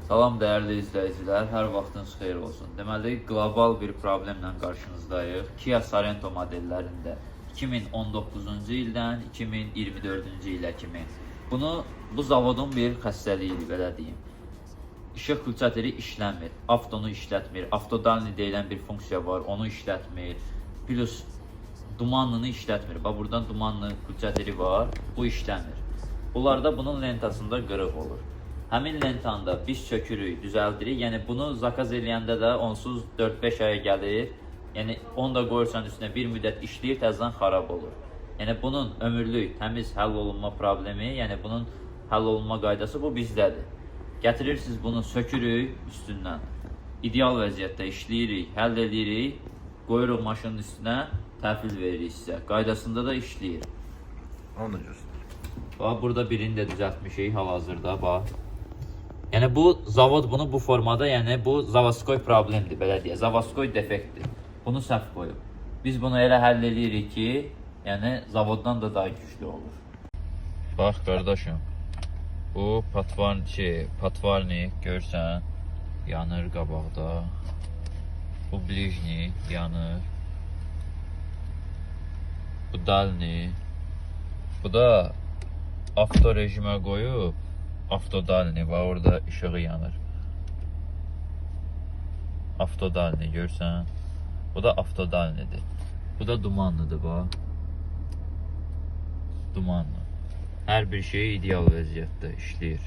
Salam dəyərli izləyicilər, hər vaxtınız xeyir olsun. Deməli, qlobal bir problemlə qarşınızdayıq. Kia Sorento modellərində 2019-cu ildən 2024-cü ilə kimi. Bu zavodun bir xəstəliyidir, belə deyim. İşıq pulsateri işləmir, avtonu işlətmir, avtodalni deyilən bir funksiya var, onu işlətmir. Plus dumanlını işlətmir. Bax, buradan dumanlı pulsateri var, bu işləmir. Bunlarda bunun lentasında qırıq olur. Həmin lentanda biz sökürük, düzəldirik. Yəni bunu zakaz eləyəndə də onsuz 4-5 aya gəlir. Yəni onu da qoyursan üstünə bir müddət işləyir, təzədən xarab olur. Yəni bunun ömürlük, təmiz həll olunma problemi, yəni bunun həll olunma qaydası bu bizdədir. Gətirirsiniz bunu, sökürük üstündən. İdeal vəziyyətdə işləyirik, həll edirik, qoyuruq maşının üstünə, təhvil veririk sizə. Qaydasında da işləyir. Onu da göstər. Bax, burada birini də düzəltmişik hal-hazırda, bax. Yəni bu zavod bunu bu formada, yəni bu zavoskoy problemdir, belə deyə. Zavoskoy defektdir. Bunu səhv qoyub. Biz bunu elə həll edirik ki, yəni zavoddan da daha güclü olur. Bax qardaşım, bu patvarnik görsən, yanır qabaqda. Bu blijni yanır. Bu dalni. Bu da avto rejimə qoyub. Avtodalni var, orada işığı yanır. Avtodalni görsən. Bu da avtodalnidir. Bu da dumanlıdır, bax. Dumanlı. Hər bir şey ideal vəziyyətdə işləyir.